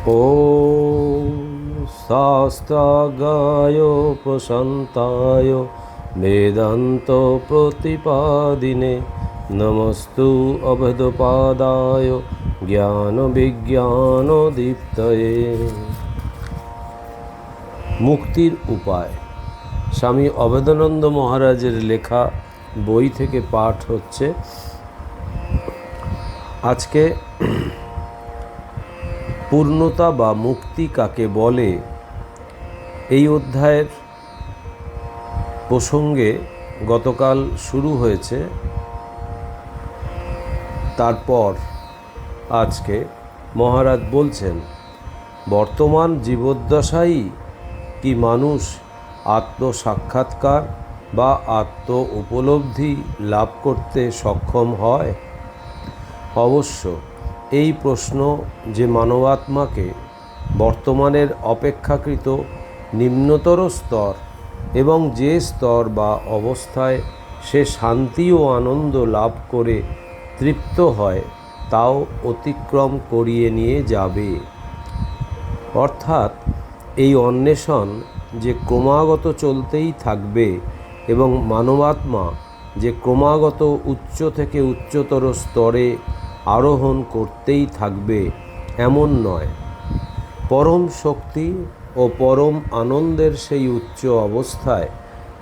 ॐ शास्त्रागाय प्रशान्ताय वेदान्तप्रतिपादिने नमस्तु अभेदपादाय জ্ঞানবিজ্ঞানদীপ্তয়ে। মুক্তির উপায় স্বামী অভেদানন্দ মহারাজের লেখা বই থেকে পাঠ হচ্ছে। আজকে পূর্ণতা বা মুক্তি কাকে বলে এই অধ্যায়ের প্রসঙ্গে গতকাল শুরু হয়েছে। তারপর আজকে মহারাজ বলছেন, বর্তমান জীবদ্দশায় কি মানুষ আত্মসাক্ষাৎকার বা আত্ম উপলব্ধি লাভ করতে সক্ষম হয়? অবশ্য এই প্রশ্ন যে মানবাত্মাকে বর্তমানের অপেক্ষাকৃত নিম্নতর স্তর এবং যে স্তর বা অবস্থায় সে শান্তি ও আনন্দ লাভ করে তৃপ্ত হয় তাও অতিক্রম করিয়ে নিয়ে যাবে। অর্থাৎ এই অন্বেষণ যে ক্রমাগত চলতেই থাকবে এবং মানবাত্মা যে ক্রমাগত উচ্চ থেকে উচ্চতর স্তরে আরোহণ করতেই থাকবে এমন নয়। পরম শক্তি ও পরম আনন্দের সেই উচ্চ অবস্থায়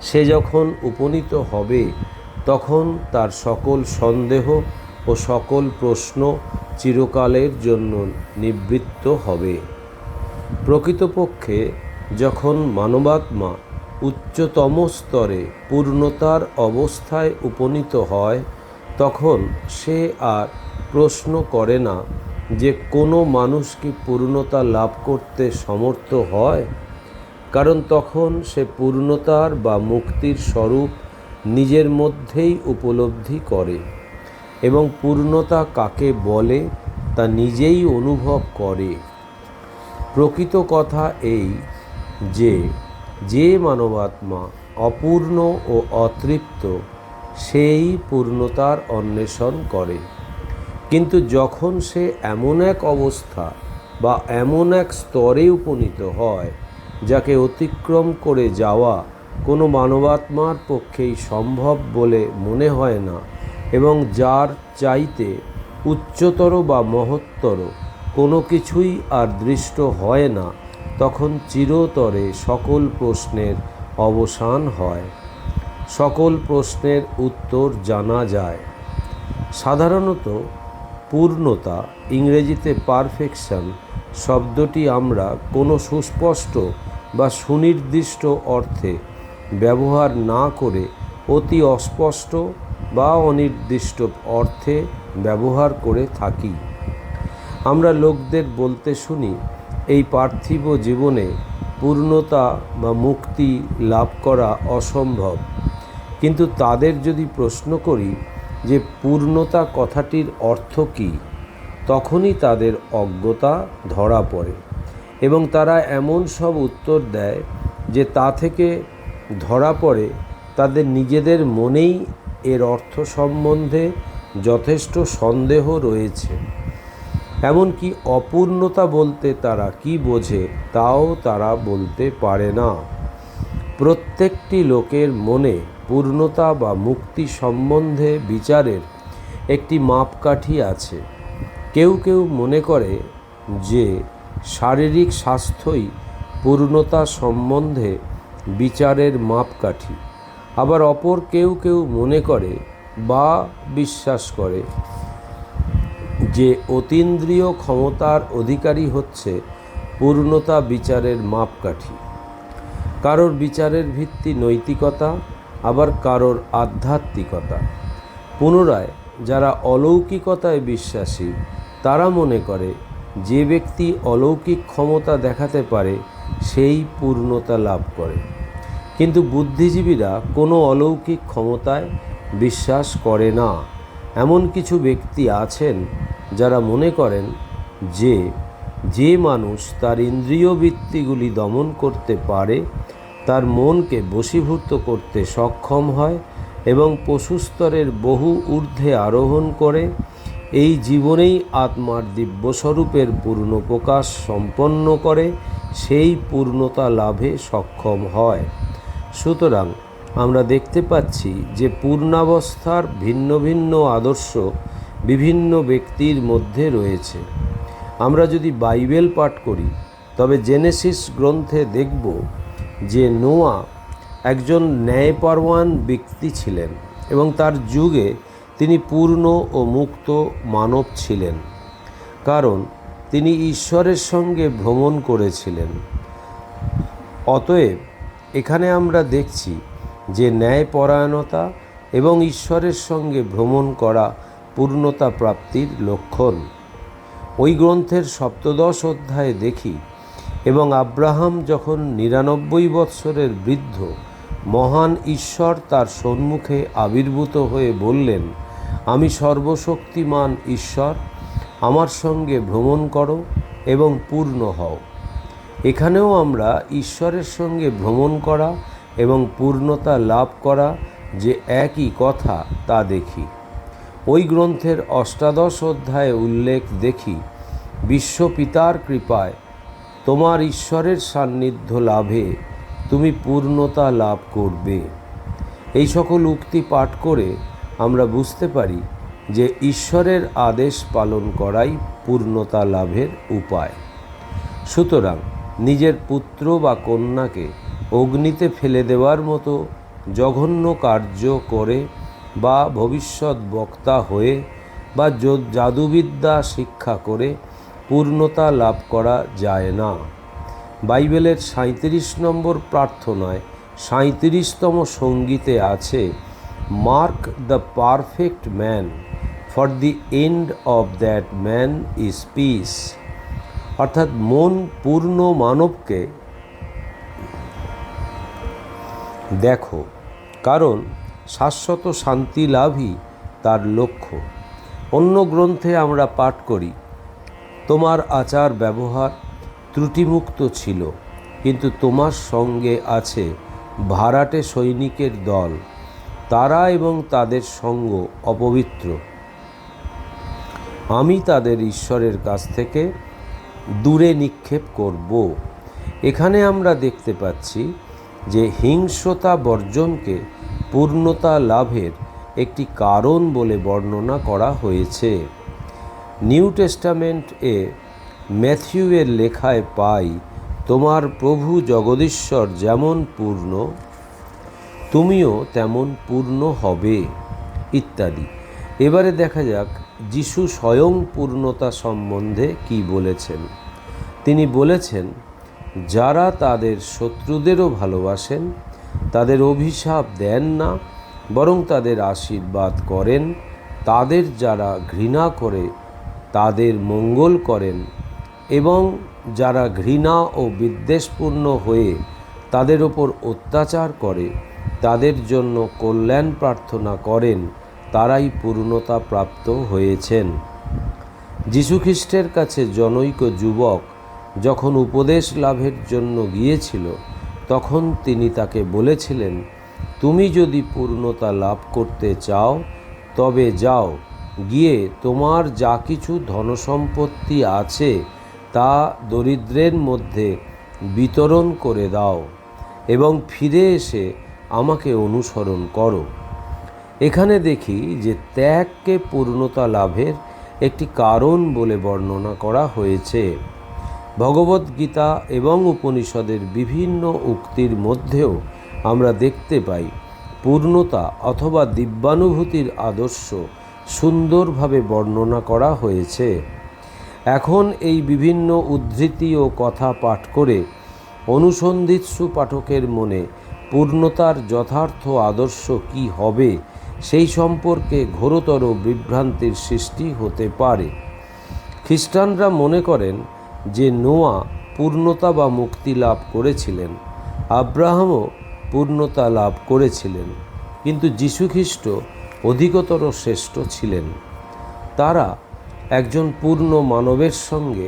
সে যখন উপনীত হবে তখন তার সকল সন্দেহ ও সকল প্রশ্ন চিরকালের জন্য নিবৃত্ত হবে। প্রকৃতপক্ষে যখন মানবাত্মা উচ্চতম স্তরে পূর্ণতার অবস্থায় উপনীত হয় তখন সে আর প্রশ্ন করে না যে কোনো মানুষ কি পূর্ণতা লাভ করতে সমর্থ হয়, কারণ তখন সে পূর্ণতার বা মুক্তির স্বরূপ নিজের মধ্যেই উপলব্ধি করে এবং পূর্ণতা কাকে বলে তা নিজেই অনুভব করে। প্রকৃত কথা এই যে মানবাত্মা অপূর্ণ ও অতৃপ্ত সেই পূর্ণতার অন্বেষণ করে, কিন্তু যখন সে এমন এক অবস্থা বা এমন এক স্তরে উপনীত হয় যাকে অতিক্রম করে যাওয়া কোনো মানবাত্মার পক্ষেই সম্ভব বলে মনে হয় না এবং যার চাইতে উচ্চতর বা মহত্তর কোনো কিছুই আর দৃষ্ট হয় না, তখন চিরতরে সকল প্রশ্নের অবসান হয়, সকল প্রশ্নের উত্তর জানা যায়। সাধারণত পূর্ণতা, ইংরেজিতে পারফেকশন শব্দটি আমরা কোনো সুস্পষ্ট বা সুনির্দিষ্ট অর্থে ব্যবহার না করে অতি অস্পষ্ট বা অনির্দিষ্ট অর্থে ব্যবহার করে থাকি। আমরা লোকদের বলতে শুনি এই পার্থিব জীবনে পূর্ণতা বা মুক্তি লাভ করা অসম্ভব, কিন্তু তাদের যদি প্রশ্ন করি যে পূর্ণতা কথাটির অর্থ কী, তখনই তাদের অজ্ঞতা ধরা পড়ে এবং তারা এমন সব উত্তর দেয় যে তা থেকে ধরা পড়ে তাদের নিজেদের মনেই এর অর্থ সম্বন্ধে যথেষ্ট সন্দেহ রয়েছে। এমনকি অপূর্ণতা বলতে তারা কি বোঝে তাও তারা বলতে পারে না। প্রত্যেকটি লোকের মনে পূর্ণতা বা মুক্তি সম্বন্ধে বিচারের একটি মাপকাঠি আছে। কেউ কেউ মনে করে যে শারীরিক স্বাস্থ্যই পূর্ণতা সম্বন্ধে বিচারের মাপকাঠি, আবার অপর কেউ কেউ মনে করে বা বিশ্বাস করে যে অতীন্দ্রিয় ক্ষমতার অধিকারী হচ্ছে পূর্ণতা বিচারের মাপকাঠি। কারোর বিচারের ভিত্তি নৈতিকতা, আবার কারোর আধ্যাত্মিকতা। পুনরায় যারা অলৌকিকতায় বিশ্বাসী তারা মনে করে যে ব্যক্তি অলৌকিক ক্ষমতা দেখাতে পারে সেই পূর্ণতা লাভ করে, কিন্তু বুদ্ধিজীবীরা কোনো অলৌকিক ক্ষমতায় বিশ্বাস করে না। এমন কিছু ব্যক্তি আছেন যারা মনে করেন যে মানুষ তার ইন্দ্রিয় বৃত্তিগুলি দমন করতে পারে, তার মনকে বশীভূত করতে সক্ষম হয় এবং পশুস্তরের বহু ঊর্ধ্বে আরোহণ করে এই জীবনেই আত্মার দিব্যস্বরূপের পূর্ণ প্রকাশ সম্পন্ন করে সেই পূর্ণতা লাভে সক্ষম হয়। সুতরাং আমরা দেখতে পাচ্ছি যে পূর্ণাবস্থার ভিন্ন ভিন্ন আদর্শ বিভিন্ন ব্যক্তির মধ্যে রয়েছে। আমরা যদি বাইবেল পাঠ করি তবে জেনেসিস গ্রন্থে দেখব যে নোয়া একজন ন্যায়পরায়ণ ব্যক্তি ছিলেন এবং তার যুগে তিনি পূর্ণ ও মুক্ত মানব ছিলেন, কারণ তিনি ঈশ্বরের সঙ্গে ভ্রমণ করেছিলেন। অতএব এখানে আমরা দেখছি যে ন্যায়পরায়ণতা এবং ঈশ্বরের সঙ্গে ভ্রমণ করা পূর্ণতা প্রাপ্তির লক্ষণ। ওই গ্রন্থের 17 অধ্যায়ে দেখি, এবং আব্রাহাম যখন 99 বৎসরের বৃদ্ধ, মহান ঈশ্বর তার সম্মুখে আবির্ভূত হয়ে বললেন, আমি সর্বশক্তিমান ঈশ্বর, আমার সঙ্গে ভ্রমণ করো এবং পূর্ণ হও। এখানেও আমরা ঈশ্বরের সঙ্গে ভ্রমণ করা এবং পূর্ণতা লাভ করা যে একই কথা তা দেখি। ওই গ্রন্থের 18 অধ্যায়ে উল্লেখ দেখি, বিশ্বপিতার কৃপায় তোমার ঈশ্বরের সান্নিধ্য লাভে তুমি পূর্ণতা লাভ করবে। এই সকল উক্তি পাঠ করে আমরা বুঝতে পারি যে ঈশ্বরের আদেশ পালন করাই পূর্ণতা লাভের উপায়। সুতরাং নিজের পুত্র বা কন্যাকে অগ্নিতে ফেলে দেওয়ার মতো জঘন্য কার্য করে বা ভবিষ্যৎ বক্তা হয়ে বা জাদুবিদ্যা শিক্ষা করে পূর্ণতা লাভ করা যায় না। বাইবেলের 37 নম্বর প্রার্থনায় 37তম সঙ্গীতে আছে, mark the perfect man, for the end of that man is piece. অর্থাৎ মন পূর্ণ মানবকে দেখো, কারণ শাশ্বত শান্তি লাভই তার লক্ষ্য। অন্য গ্রন্থে আমরা পাঠ করি, তোমার আচার ব্যবহার ত্রুটিমুক্ত ছিল, কিন্তু তোমার সঙ্গে আছে ভাড়াটে সৈনিকের দল, তারা এবং তাদের সঙ্গ অপবিত্র। আমি তাদের ঈশ্বরের কাছ থেকে দূরে নিক্ষেপ করব। এখানে আমরা দেখতে পাচ্ছি যে হিংস্রতা বর্জনকে পূর্ণতা লাভের একটি কারণ বলে বর্ণনা করা হয়েছে। নিউ টেস্টামেন্ট এ ম্যাথিউয়ের লেখায় পাই, তোমার প্রভু জগদীশ্বর যেমন পূর্ণ, তুমিও তেমন পূর্ণ হবে, ইত্যাদি। এবারে দেখা যাক যিশু স্বয়ং পূর্ণতা সম্বন্ধে কি বলেছেন। তিনি বলেছেন, যারা তাদের শত্রুদেরও ভালোবাসেন তাদের অভিশাপ দেন না, বরং তাদের আশীর্বাদ করেন, তাদের যারা ঘৃণা করে তাদের মঙ্গল করেন, এবং যারা ঘৃণা ও বিদ্বেষপূর্ণ হয়ে তাদের ওপর অত্যাচার করে তাদের জন্য কল্যাণ প্রার্থনা করেন, তারাই পূর্ণতা প্রাপ্ত হয়েছেন। যীশুখ্রিস্টের কাছে জনৈক যুবক যখন উপদেশ লাভের জন্য গিয়েছিল, তখন তিনি তাকে বলেছিলেন, তুমি যদি পূর্ণতা লাভ করতে চাও তবে যাও, গিয়ে তোমার যা কিছু ধনসম্পত্তি আছে তা দরিদ্রের মধ্যে বিতরণ করে দাও এবং ফিরে এসে আমাকে অনুসরণ করো। এখানে দেখি যে ত্যাগকে পূর্ণতা লাভের একটি কারণ বলে বর্ণনা করা হয়েছে। ভগবদ্গীতা এবং উপনিষদের বিভিন্ন উক্তির মধ্যেও আমরা দেখতে পাই পূর্ণতা অথবা দিব্যানুভূতির আদর্শ সুন্দরভাবে বর্ণনা করা হয়েছে। এখন এই বিভিন্ন উদ্ধৃতি ও কথা পাঠ করে অনুসন্ধিৎসু পাঠকের মনে পূর্ণতার যথার্থ আদর্শ কি হবে সেই সম্পর্কে ঘোরতর বিভ্রান্তির সৃষ্টি হতে পারে। খ্রিস্টানরা মনে করেন যে নোয়া পূর্ণতা বা মুক্তি লাভ করেছিলেন, আব্রাহামও পূর্ণতা লাভ করেছিলেন, কিন্তু যীশুখ্রিস্ট অধিকতর শ্রেষ্ঠ ছিলেন। তারা একজন পূর্ণ মানবের সঙ্গে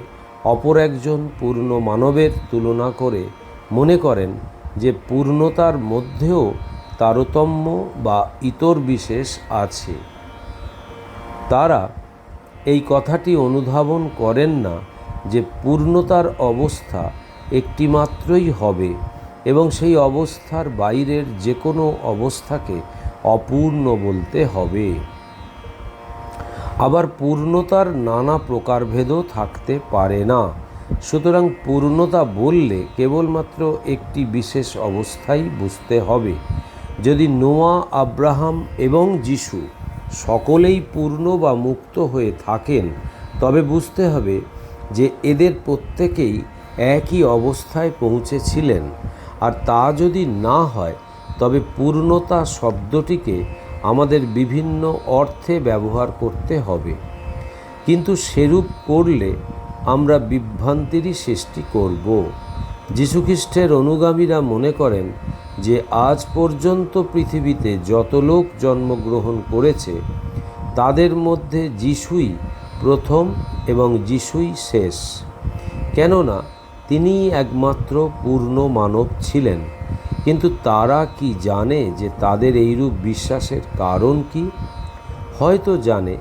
অপর একজন পূর্ণ মানবের তুলনা করে মনে করেন যে পূর্ণতার মধ্যেও তারতম্য বা ইতর বিশেষ আছে। তারা এই কথাটি অনুধাবন করেন না যে পূর্ণতার অবস্থা একটি মাত্রই হবে এবং সেই অবস্থার বাইরের যে কোনো অবস্থাকে অপূর্ণ বলতে হবে। আবার পূর্ণতার নানা প্রকারভেদও থাকতে পারে না। সুতরাং পূর্ণতা বললে কেবলমাত্র একটি বিশেষ অবস্থাই বুঝতে হবে। যদি নোয়া, আব্রাহাম এবং যিশু সকলেই পূর্ণ বা মুক্ত হয়ে থাকেন, তবে বুঝতে হবে যে এদের প্রত্যেকেই একই অবস্থায় পৌঁছেছিলেন। আর তা যদি না হয়, তবে পূর্ণতা শব্দটিকে আমাদের বিভিন্ন অর্থে ব্যবহার করতে হবে। কিন্তু সেরূপ করলে আমরা বিভ্রান্তিরই সৃষ্টি করব। যীশুখ্রিস্টের অনুগামীরা মনে করেন যে আজ পর্যন্ত পৃথিবীতে যত লোক জন্মগ্রহণ করেছে তাদের মধ্যে যিশুই প্রথম এবং যিশুই শেষ। কেননা তিনি একমাত্র পূর্ণ মানব ছিলেন। কিন্তু তারা কি জানে যে তাদের এইরূপ বিশ্বাসের কারণ কি? হয়তো জানে,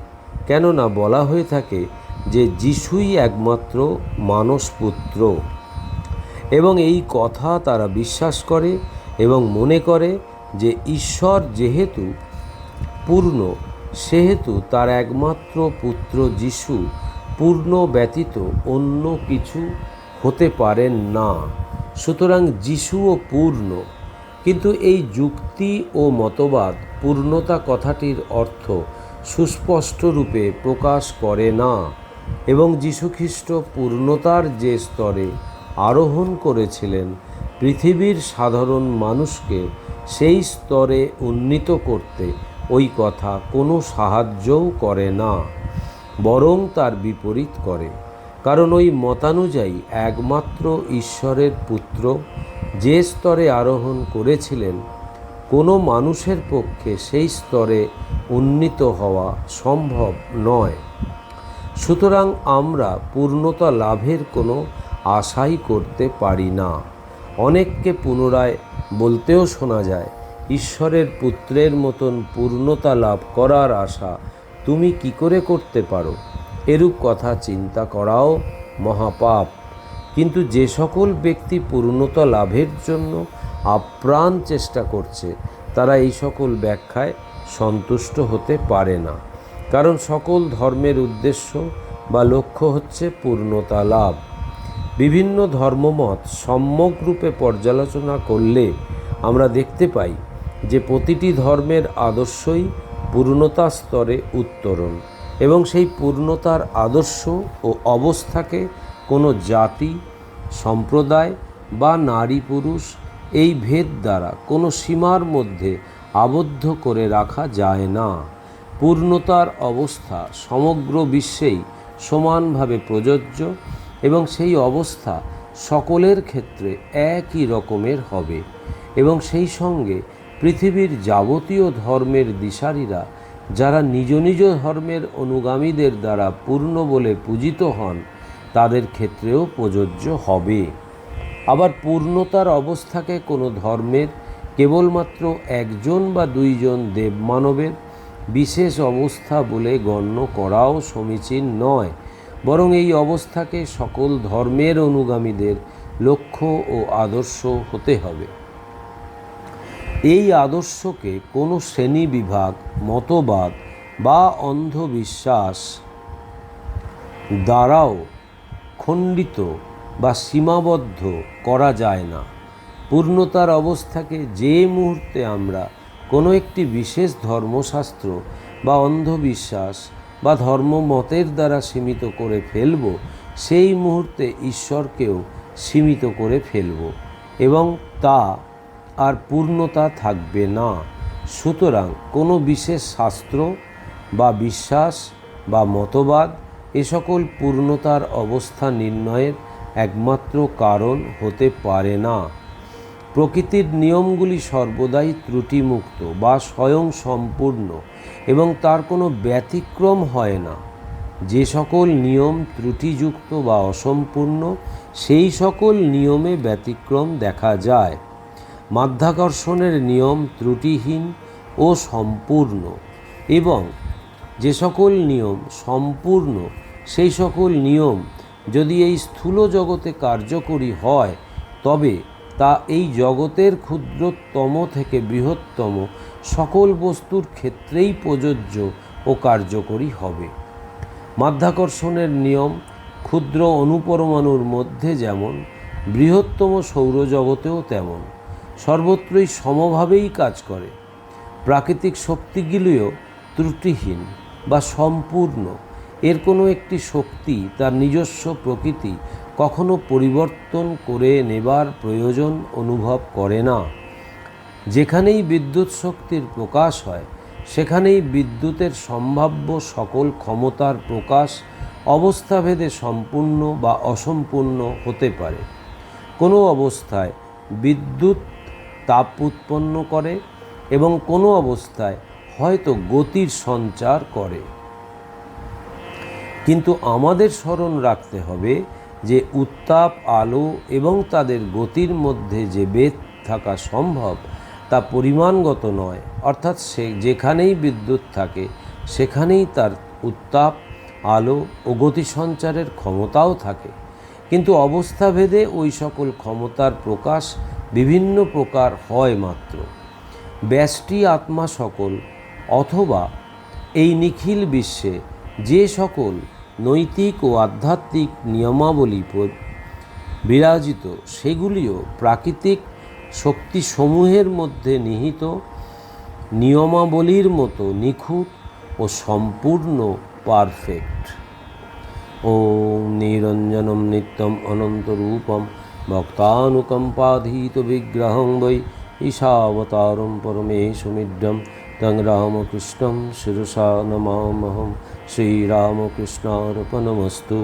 কেননা বলা হয়ে থাকে যে যিশুই একমাত্র মানসপুত্র, এবং এই কথা তারা বিশ্বাস করে এবং মনে করে যে ঈশ্বর যেহেতু পূর্ণ, সেহেতু তার একমাত্র পুত্র যিশু পূর্ণ ব্যতীত অন্য কিছু হতে পারেন না। সুতরাং যিশুও পূর্ণ। কিন্তু এই যুক্তি ও মতবাদ পূর্ণতা কথাটির অর্থ সুস্পষ্ট রূপে প্রকাশ করে না, এবং যীশুখ্রিস্ট পূর্ণতার যে স্তরে আরোহণ করেছিলেন, পৃথিবীর সাধারণ মানুষকে সেই স্তরে উন্নীত করতে ওই কথা কোনো সাহায্যও করে না, বরং তার বিপরীত করে। কারণ ওই মতানুযায়ী একমাত্র ঈশ্বরের পুত্র যে স্তরে আরোহণ করেছিলেন, কোনো মানুষের পক্ষে সেই স্তরে উন্নীত হওয়া সম্ভব নয়। সুতরাং আমরা পূর্ণতা লাভের কোনো আশাই করতে পারি না। অনেককে পুনরায় বলতেও শোনা যায়, ঈশ্বরের পুত্রের মতন পূর্ণতা লাভ করার আশা তুমি কি করে করতে পারো? এরূপ কথা চিন্তা করাও মহাপাপ। কিন্তু যে সকল ব্যক্তি পূর্ণতা লাভের জন্য আপ্রাণ চেষ্টা করছে, তারা এই সকল ব্যাখ্যায় সন্তুষ্ট হতে পারে না। কারণ সকল ধর্মের উদ্দেশ্য বা লক্ষ্য হচ্ছে পূর্ণতা লাভ। বিভিন্ন ধর্মমত সম্যকরূপে পর্যালোচনা করলে আমরা দেখতে পাই যে প্রতিটি ধর্মের আদর্শই পূর্ণতা স্তরে উত্তরণ, এবং সেই পূর্ণতার আদর্শ ও অবস্থাকে কোনো জাতি, সম্প্রদায় বা নারী পুরুষ এই ভেদ দ্বারা কোনো সীমার মধ্যে আবদ্ধ করে রাখা যায় না। পূর্ণতার অবস্থা সমগ্র বিশ্বেই সমানভাবে প্রযোজ্য, এবং সেই অবস্থা সকলের ক্ষেত্রে একই রকমের হবে। এবং সেই সঙ্গে পৃথিবীর যাবতীয় ধর্মের দিশারীরা যারা নিজ নিজ ধর্মের অনুগামীদের দ্বারা পূর্ণ বলে পূজিত হন, তাদের ক্ষেত্রেও প্রযোজ্য হবে। আবার পূর্ণতার অবস্থাকে কোনো ধর্মের কেবলমাত্র একজন বা দুইজন দেবমানবের বিশেষ অবস্থা বলে গণ্য করাও সমীচীন নয়, বরং এই অবস্থাকে সকল ধর্মের অনুগামীদের লক্ষ্য ও আদর্শ হতে হবে। এই আদর্শকে কোনো শ্রেণী বিভাগ, মতবাদ বা অন্ধবিশ্বাস দ্বারাও খণ্ডিত বা সীমাবদ্ধ করা যায় না। পূর্ণতার অবস্থাকে যে মুহূর্তে আমরা কোনো একটি বিশেষ ধর্মশাস্ত্র বা অন্ধবিশ্বাস বা ধর্মমতের দ্বারা সীমিত করে ফেলব, সেই মুহূর্তে ঈশ্বরকেও সীমিত করে ফেলব, এবং তা আর পূর্ণতা থাকবে না। সুতরাং কোনো বিশেষ শাস্ত্র বা বিশ্বাস বা মতবাদ এ সকল পূর্ণতার অবস্থা নির্ণয়ের একমাত্র কারণ হতে পারে না। প্রকৃতির নিয়মগুলি সর্বদাই ত্রুটিমুক্ত বা স্বয়ং সম্পূর্ণ, এবং তার কোনো ব্যতিক্রম হয় না। যে সকল নিয়ম ত্রুটিযুক্ত বা অসম্পূর্ণ, সেই সকল নিয়মে ব্যতিক্রম দেখা যায়। মাধ্যাকর্ষণের নিয়ম ত্রুটিহীন ও সম্পূর্ণ, এবং যে সকল নিয়ম সম্পূর্ণ, সেই সকল নিয়ম যদি এই স্থূল জগতে কার্যকরী হয়, তবে তা এই জগতের ক্ষুদ্রতম থেকে বৃহত্তম সকল বস্তুর ক্ষেত্রেই প্রযোজ্য ও কার্যকরী হবে। মাধ্যাকর্ষণের নিয়ম ক্ষুদ্র অণুপরমাণুর মধ্যে যেমন, বৃহত্তম সৌরজগতেও তেমন সর্বত্রই সমভাবেই কাজ করে। প্রাকৃতিক শক্তিগুলিও ত্রুটিহীন বা সম্পূর্ণ। এর কোনো একটি শক্তি তার নিজস্ব প্রকৃতি কখনো পরিবর্তন করে নেবার প্রয়োজন অনুভব করে না। যেখানেই বিদ্যুৎ শক্তির প্রকাশ হয়, সেখানেই বিদ্যুতের সম্ভাব্য সকল ক্ষমতার প্রকাশ অবস্থাভেদে সম্পূর্ণ বা অসম্পূর্ণ হতে পারে। কোনো অবস্থায় বিদ্যুৎ তাপ উৎপন্ন করে এবং কোনো অবস্থায় হয়তো গতির সঞ্চার করে। কিন্তু আমাদের স্মরণ রাখতে হবে যে উত্তাপ, আলো এবং তাদের গতির মধ্যে যে ভেদ থাকা সম্ভব, তা পরিমাণগত নয়। অর্থাৎ যেখানেই বিদ্যুৎ থাকে সেখানেই তার উত্তাপ, আলো ও গতি সঞ্চারের ক্ষমতাও থাকে, কিন্তু অবস্থাভেদে ওই সকল ক্ষমতার প্রকাশ বিভিন্ন প্রকার হয় মাত্র। ব্যষ্টি আত্মা সকল অথবা এই নিখিল বিশ্বে যে সকল নৈতিক ও আধ্যাত্মিক নিয়মাবলী বিরাজিত, সেগুলিও প্রাকৃতিক শক্তিসমূহের মধ্যে নিহিত নিয়মাবলীর মতো নিখুঁত ও সম্পূর্ণ পারফেক্ট। ওম নিরঞ্জনম নিত্যম অনন্তরূপম ভক্তানুকম্পাধীত বিগ্রহং বৈ ঈশাবতারম পরমেশমিড্ডম তং রামকৃষ্ণম শিরসা নমামহম। শ্রীরামকৃষ্ণার্পণমস্তু।